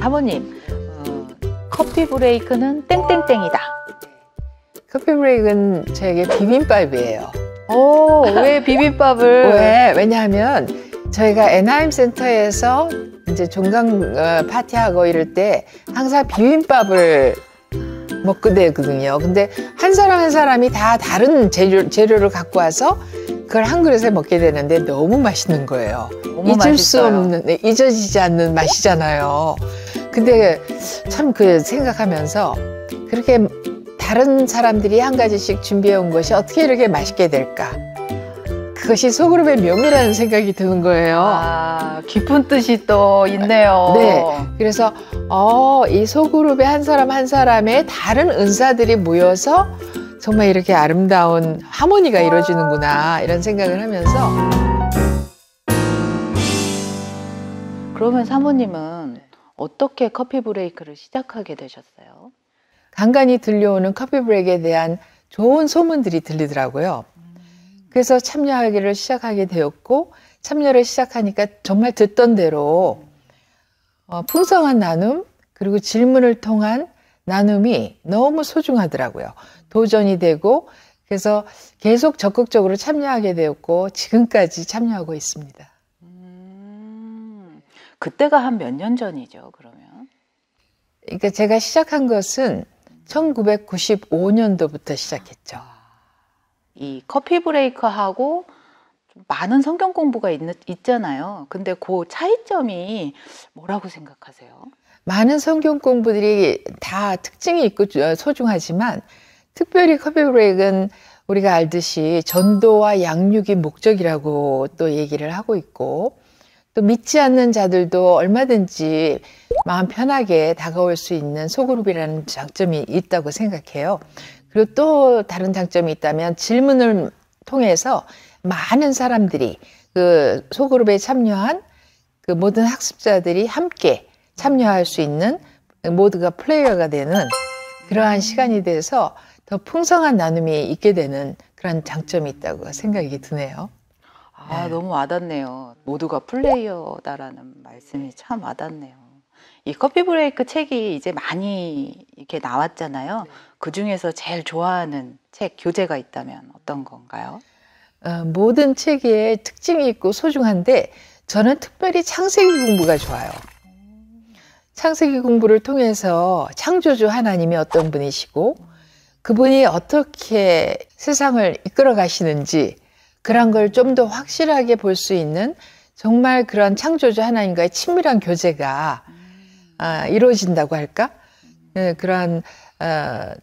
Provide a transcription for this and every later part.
사모님, 커피 브레이크는 땡땡땡이다. 커피 브레이크는 저에게 비빔밥이에요. 오, 왜 비빔밥을? 왜냐하면 저희가 애나임 센터에서 이제 종강 파티하고 이럴 때 항상 비빔밥을 먹게 되거든요. 근데 한 사람 한 사람이 다 다른 재료를 갖고 와서 그걸 한 그릇에 먹게 되는데 너무 맛있는 거예요. 너무 잊을 맛있어요. 수 없는, 잊어지지 않는 맛이잖아요. 근데 참 그 생각하면서 그렇게 다른 사람들이 한 가지씩 준비해 온 것이 어떻게 이렇게 맛있게 될까? 그것이 소그룹의 묘미라는 생각이 드는 거예요. 아, 깊은 뜻이 또 있네요. 네. 그래서, 이 소그룹의 한 사람 한 사람의 다른 은사들이 모여서 정말 이렇게 아름다운 하모니가 이루어지는구나, 이런 생각을 하면서. 그러면 사모님은 어떻게 커피 브레이크를 시작하게 되셨어요? 간간히 들려오는 커피 브레이크에 대한 좋은 소문들이 들리더라고요. 그래서 참여하기를 시작하게 되었고, 참여를 시작하니까 정말 듣던 대로 풍성한 나눔, 그리고 질문을 통한 나눔이 너무 소중하더라고요. 도전이 되고, 그래서 계속 적극적으로 참여하게 되었고, 지금까지 참여하고 있습니다. 그때가 한 몇 년 전이죠, 그러면? 그러니까 제가 시작한 것은 1995년도부터 시작했죠. 이 커피 브레이크하고 좀 많은 성경 공부가 있잖아요. 근데 그 차이점이 뭐라고 생각하세요? 많은 성경 공부들이 다 특징이 있고 소중하지만 특별히 커피 브레이크는 우리가 알듯이 전도와 양육이 목적이라고 또 얘기를 하고 있고, 또 믿지 않는 자들도 얼마든지 마음 편하게 다가올 수 있는 소그룹이라는 장점이 있다고 생각해요. 그리고 또 다른 장점이 있다면 질문을 통해서 많은 사람들이 그 소그룹에 참여한 그 모든 학습자들이 함께 참여할 수 있는, 모두가 플레이어가 되는 그러한 시간이 돼서 더 풍성한 나눔이 있게 되는 그런 장점이 있다고 생각이 드네요. 아, 네. 너무 와닿네요. 모두가 플레이어다라는 말씀이 참 와닿네요. 이 커피 브레이크 책이 이제 많이 이렇게 나왔잖아요. 네. 그 중에서 제일 좋아하는 책, 교재가 있다면 어떤 건가요? 모든 책에 특징이 있고 소중한데 저는 특별히 창세기 공부가 좋아요. 창세기 공부를 통해서 창조주 하나님이 어떤 분이시고 그분이 어떻게 세상을 이끌어 가시는지 그런 걸 좀 더 확실하게 볼 수 있는 정말 그런 창조주 하나님과의 친밀한 교제가 이루어진다고 할까? 그런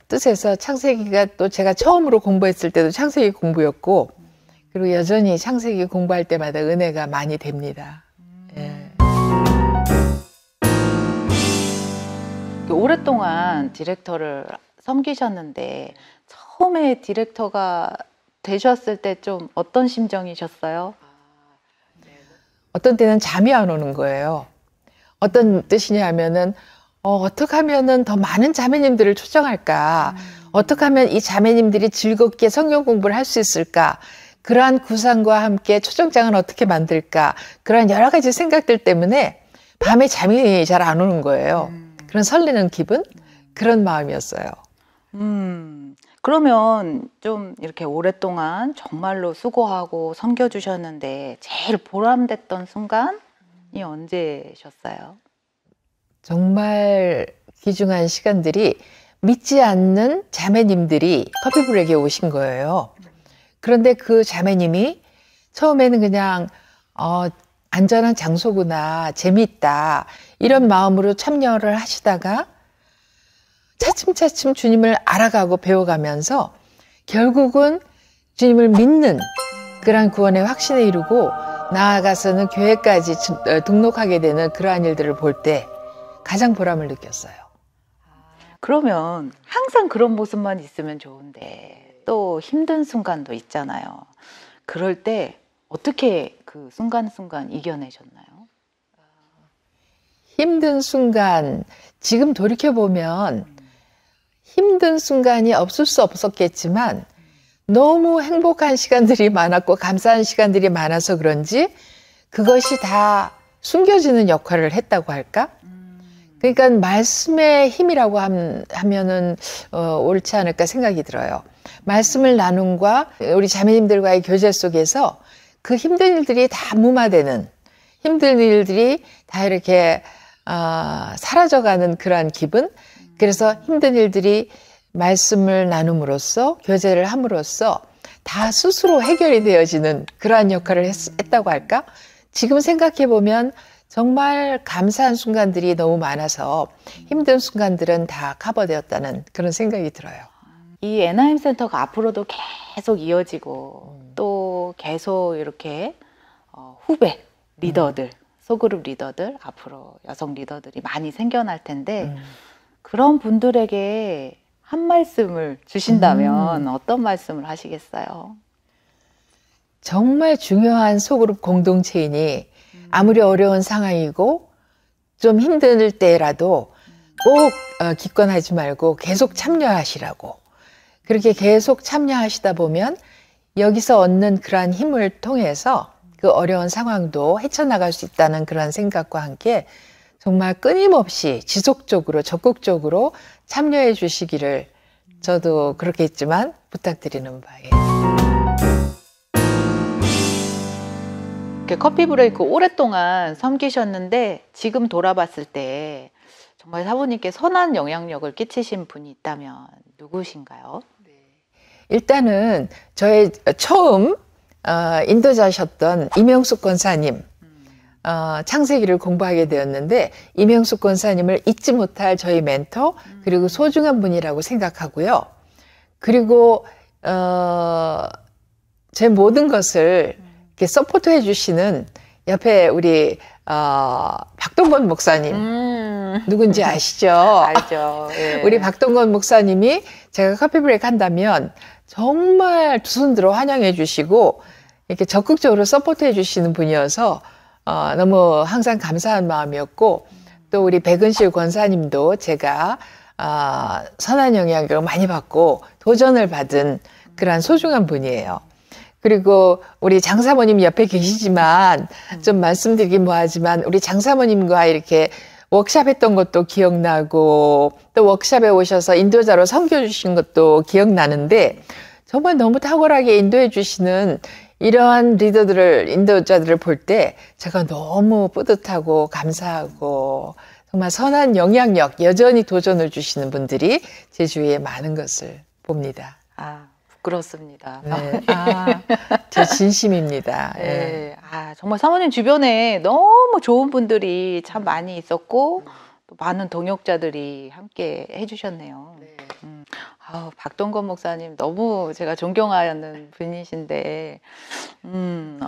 뜻에서 창세기가 또 제가 처음으로 공부했을 때도 창세기 공부였고 그리고 여전히 창세기 공부할 때마다 은혜가 많이 됩니다. 예. 오랫동안 디렉터를 섬기셨는데 처음에 디렉터가 되셨을 때 좀 어떤 심정이셨어요? 어떤 때는 잠이 안 오는 거예요. 어떤 뜻이냐 하면은 어떻게 하면은 더 많은 자매님들을 초청할까? 어떻게 하면 이 자매님들이 즐겁게 성경 공부를 할 수 있을까? 그러한 구상과 함께 초청장은 어떻게 만들까? 그런 여러 가지 생각들 때문에 밤에 잠이 잘 안 오는 거예요. 그런 설레는 기분? 그런 마음이었어요. 그러면 좀 이렇게 오랫동안 정말로 수고하고 섬겨주셨는데 제일 보람됐던 순간이 언제셨어요? 정말 귀중한 시간들이 믿지 않는 자매님들이 커피브레이크에 오신 거예요. 그런데 그 자매님이 처음에는 그냥 안전한 장소구나, 재미있다 이런 마음으로 참여를 하시다가 차츰차츰 주님을 알아가고 배워가면서 결국은 주님을 믿는 그러한 구원의 확신에 이르고 나아가서는 교회까지 등록하게 되는 그러한 일들을 볼 때 가장 보람을 느꼈어요. 그러면 항상 그런 모습만 있으면 좋은데 또 힘든 순간도 있잖아요. 그럴 때 어떻게 그 순간순간 이겨내셨나요? 힘든 순간, 지금 돌이켜보면 힘든 순간이 없을 수 없었겠지만 너무 행복한 시간들이 많았고 감사한 시간들이 많아서 그런지 그것이 다 숨겨지는 역할을 했다고 할까? 그러니까 말씀의 힘이라고 하면은 옳지 않을까 생각이 들어요. 말씀을 나눔과 우리 자매님들과의 교제 속에서 그 힘든 일들이 다 무마되는, 힘든 일들이 다 이렇게 사라져가는 그러한 기분. 그래서 힘든 일들이 말씀을 나눔으로써, 교제를 함으로써 다 스스로 해결이 되어지는 그러한 역할을 했다고 할까? 지금 생각해보면 정말 감사한 순간들이 너무 많아서 힘든 순간들은 다 커버되었다는 그런 생각이 들어요. 이 애나임 센터가 앞으로도 계속 이어지고 또 계속 이렇게 후배 리더들, 소그룹 리더들, 앞으로 여성 리더들이 많이 생겨날 텐데 그런 분들에게 한 말씀을 주신다면 어떤 말씀을 하시겠어요? 정말 중요한 소그룹 공동체이니 아무리 어려운 상황이고 좀 힘들 때라도 꼭 기권하지 말고 계속 참여하시라고. 그렇게 계속 참여하시다 보면 여기서 얻는 그러한 힘을 통해서 그 어려운 상황도 헤쳐나갈 수 있다는 그런 생각과 함께 정말 끊임없이 지속적으로 적극적으로 참여해 주시기를 저도 그렇게 했지만 부탁드리는 바예요. 커피 브레이크 오랫동안 섬기셨는데 지금 돌아봤을 때 정말 사모님께 선한 영향력을 끼치신 분이 있다면 누구신가요? 일단은 저의 처음 인도자셨던 이명숙 권사님, 창세기를 공부하게 되었는데 이명숙 권사님을 잊지 못할 저희 멘토 그리고 소중한 분이라고 생각하고요. 그리고 제 모든 것을 이렇게 서포트해 주시는 옆에 우리 박동건 목사님 누군지 아시죠? 알죠. 예. 우리 박동건 목사님이 제가 커피 브레이크 한다면 정말 두 손 들어 환영해 주시고 이렇게 적극적으로 서포트해 주시는 분이어서 너무 항상 감사한 마음이었고 또 우리 백은실 권사님도 제가 선한 영향력을 많이 받고 도전을 받은 그러한 소중한 분이에요. 그리고 우리 장사모님 옆에 계시지만 좀 말씀드리긴 뭐하지만 우리 장사모님과 이렇게 워크샵 했던 것도 기억나고 또 워크샵에 오셔서 인도자로 섬겨주신 것도 기억나는데 정말 너무 탁월하게 인도해 주시는 이러한 리더들을, 인도자들을 볼 때 제가 너무 뿌듯하고 감사하고 정말 선한 영향력, 여전히 도전을 주시는 분들이 제 주위에 많은 것을 봅니다. 부끄럽습니다. 네. 제 진심입니다. 네. 네. 정말 사모님 주변에 너무 좋은 분들이 참 많이 있었고 또 많은 동역자들이 함께 해주셨네요. 네. 박동건 목사님 너무 제가 존경하는 분이신데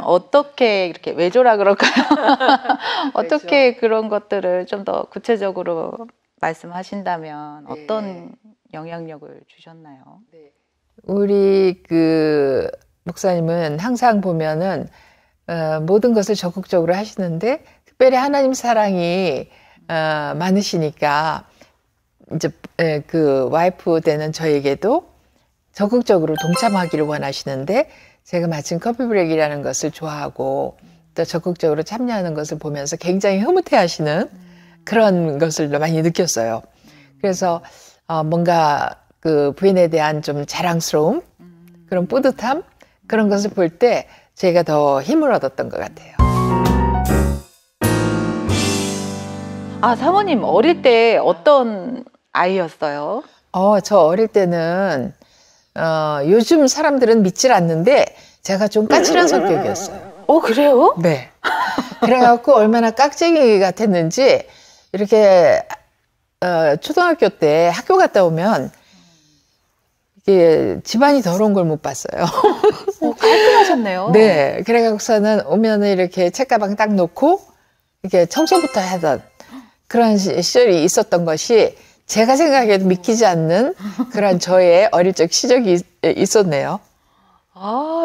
어떻게 이렇게 외조라 그럴까요? 어떻게 그런 것들을 좀 더 구체적으로 말씀하신다면 어떤 영향력을 주셨나요? 네. 우리 그 목사님은 항상 보면은 모든 것을 적극적으로 하시는데 특별히 하나님 사랑이 많으시니까 이제 그 와이프 되는 저에게도 적극적으로 동참하기를 원하시는데 제가 마침 커피 브레이크라는 것을 좋아하고 또 적극적으로 참여하는 것을 보면서 굉장히 흐뭇해 하시는 그런 것을 많이 느꼈어요. 그래서 뭔가 그 부인에 대한 좀 자랑스러움, 그런 뿌듯함, 그런 것을 볼 때 제가 더 힘을 얻었던 것 같아요. 사모님 어릴 때 어떤 아이였어요? 저 어릴 때는 요즘 사람들은 믿질 않는데 제가 좀 까칠한 성격이었어요. 그래요? 네. 그래갖고 얼마나 깍쟁이 같았는지 이렇게 초등학교 때 학교 갔다 오면 이게 집안이 더러운 걸 못 봤어요. 깔끔하셨네요. 네. 그래갖고서는 오면은 이렇게 책가방 딱 놓고 이렇게 청소부터 하던 그런 시절이 있었던 것이 제가 생각해도 믿기지 않는 그런 저의 어릴 적 시절이 있었네요.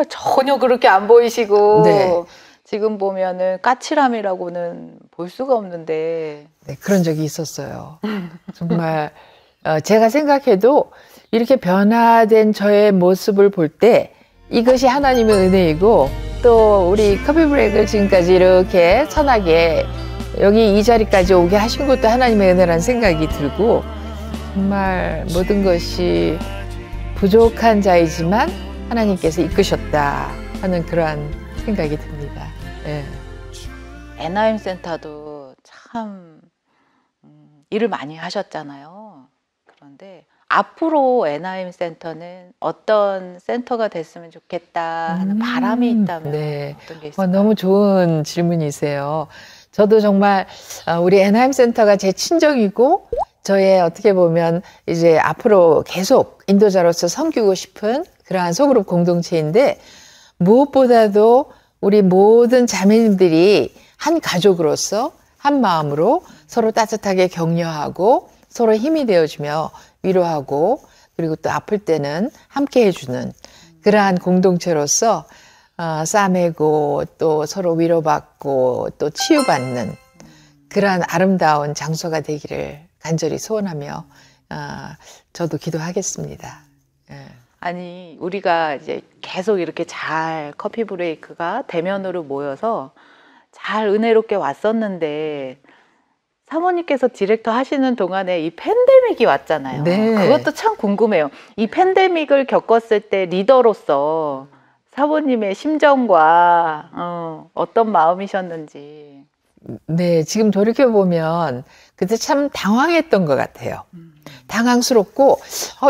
전혀 그렇게 안 보이시고 네. 지금 보면은 까칠함이라고는 볼 수가 없는데 네, 그런 적이 있었어요. 정말 제가 생각해도 이렇게 변화된 저의 모습을 볼 때 이것이 하나님의 은혜이고 또 우리 커피 브레이크를 지금까지 이렇게 선하게 여기 이 자리까지 오게 하신 것도 하나님의 은혜라는 생각이 들고 정말 모든 것이 부족한 자이지만 하나님께서 이끄셨다 하는 그러한 생각이 듭니다. 예. 애나임 센터도 참 일을 많이 하셨잖아요. 그런데 앞으로 애나임 센터는 어떤 센터가 됐으면 좋겠다 하는 바람이 있다면 네. 어떤 게 있을까요? 너무 좋은 질문이세요. 저도 정말 우리 애나임 센터가 제 친정이고 저의 어떻게 보면 이제 앞으로 계속 인도자로서 섬기고 싶은 그러한 소그룹 공동체인데 무엇보다도 우리 모든 자매님들이 한 가족으로서 한 마음으로 서로 따뜻하게 격려하고 서로 힘이 되어주며 위로하고 그리고 또 아플 때는 함께 해주는 그러한 공동체로서 싸매고 또 서로 위로받고 또 치유받는 그러한 아름다운 장소가 되기를 간절히 소원하며 저도 기도하겠습니다. 예. 아니 우리가 이제 계속 이렇게 잘 커피 브레이크가 대면으로 모여서 잘 은혜롭게 왔었는데 사모님께서 디렉터 하시는 동안에 이 팬데믹이 왔잖아요. 네. 그것도 참 궁금해요. 이 팬데믹을 겪었을 때 리더로서 사모님의 심정과 어떤 마음이셨는지. 네, 지금 돌이켜보면 그때 참 당황했던 것 같아요. 당황스럽고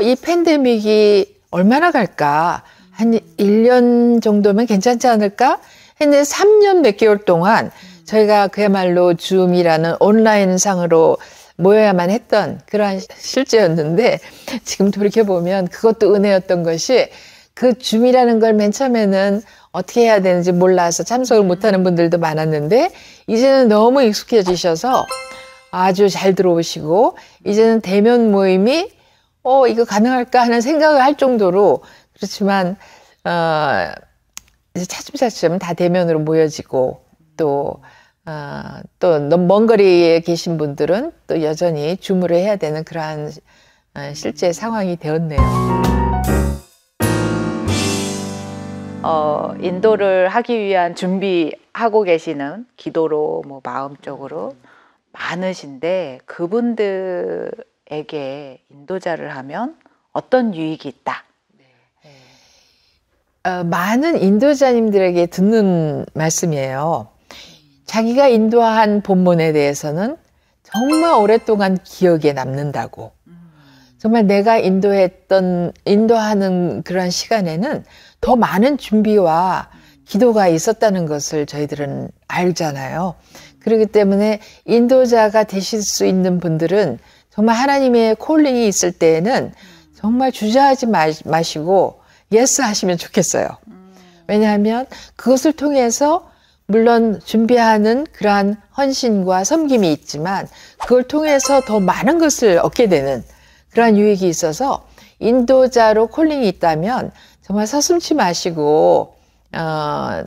이 팬데믹이 얼마나 갈까? 한 1년 정도면 괜찮지 않을까? 했는데 3년 몇 개월 동안 저희가 그야말로 줌이라는 온라인 상으로 모여야만 했던 그러한 실제였는데 지금 돌이켜보면 그것도 은혜였던 것이 그 줌이라는 걸 맨 처음에는 어떻게 해야 되는지 몰라서 참석을 못하는 분들도 많았는데 이제는 너무 익숙해지셔서 아주 잘 들어오시고 이제는 대면 모임이 이거 가능할까 하는 생각을 할 정도로 그렇지만 이제 차츰차츰 다 대면으로 모여지고 또 너무 먼 거리에 계신 분들은 또 여전히 줌으로 해야 되는 그러한 실제 상황이 되었네요. 인도를 하기 위한 준비하고 계시는 기도로 뭐 마음적으로 많으신데 그분들에게 인도자를 하면 어떤 유익이 있다? 많은 인도자님들에게 듣는 말씀이에요. 자기가 인도한 본문에 대해서는 정말 오랫동안 기억에 남는다고. 정말 내가 인도하는 그런 시간에는 더 많은 준비와 기도가 있었다는 것을 저희들은 알잖아요. 그렇기 때문에 인도자가 되실 수 있는 분들은 정말 하나님의 콜링이 있을 때에는 정말 주저하지 마시고 예스 하시면 좋겠어요. 왜냐하면 그것을 통해서 물론 준비하는 그러한 헌신과 섬김이 있지만 그걸 통해서 더 많은 것을 얻게 되는 그러한 유익이 있어서 인도자로 콜링이 있다면 정말 서슴지 마시고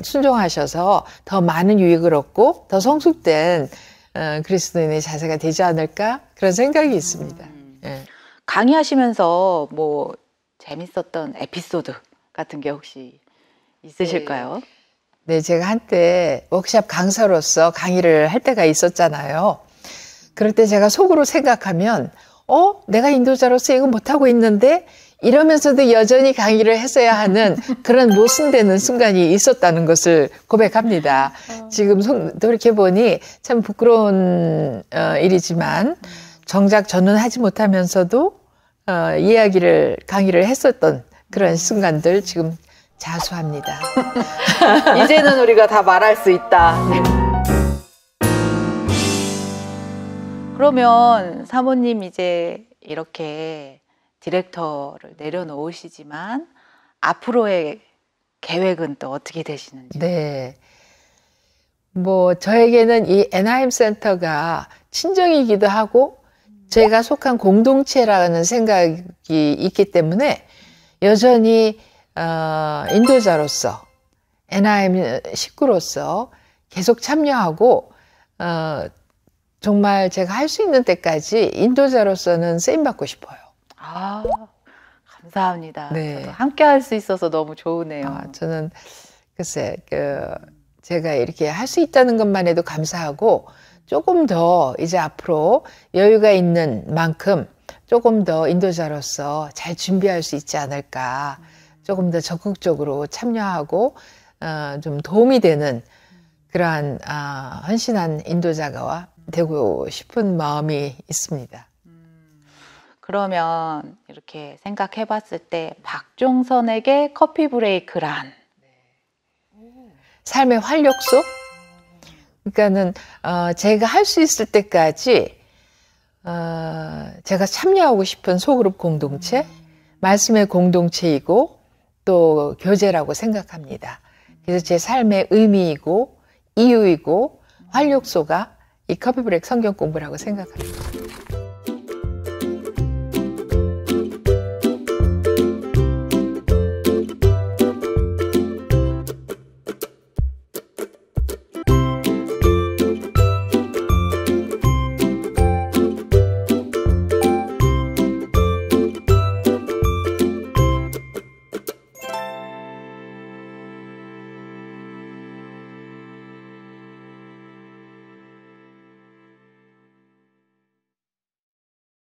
순종하셔서 더 많은 유익을 얻고 더 성숙된 그리스도인의 자세가 되지 않을까 그런 생각이 있습니다. 예. 강의하시면서 뭐 재밌었던 에피소드 같은 게 혹시 있으실까요? 네, 제가 한때 워크숍 강사로서 강의를 할 때가 있었잖아요. 그럴 때 제가 속으로 생각하면 내가 인도자로서 이거 못하고 있는데 이러면서도 여전히 강의를 했어야 하는 그런 모순되는 순간이 있었다는 것을 고백합니다. 지금 돌이켜보니 참 부끄러운 일이지만 정작 저는 하지 못하면서도 강의를 했었던 그런 순간들 지금 자수합니다. 이제는 우리가 다 말할 수 있다. 그러면 사모님 이제 이렇게 디렉터를 내려놓으시지만 앞으로의 계획은 또 어떻게 되시는지? 네. 저에게는 이 애나임 센터가 친정이기도 하고 제가 속한 공동체라는 생각이 있기 때문에 여전히 인도자로서 애나임 식구로서 계속 참여하고 정말 제가 할 수 있는 때까지 인도자로서는 쓰임받고 싶어요. 감사합니다. 네. 저도 함께 할 수 있어서 너무 좋으네요. 저는 글쎄 제가 이렇게 할 수 있다는 것만 해도 감사하고 조금 더 이제 앞으로 여유가 있는 만큼 조금 더 인도자로서 잘 준비할 수 있지 않을까. 조금 더 적극적으로 참여하고 좀 도움이 되는 그러한 헌신한 인도자가 되고 싶은 마음이 있습니다. 그러면 이렇게 생각해 봤을 때 박종선에게 커피 브레이크란? 삶의 활력소? 그러니까는 제가 할 수 있을 때까지 제가 참여하고 싶은 소그룹 공동체, 말씀의 공동체이고 또 교제라고 생각합니다. 그래서 제 삶의 의미이고 이유이고 활력소가 이 커피 브레이크 성경 공부라고 생각합니다.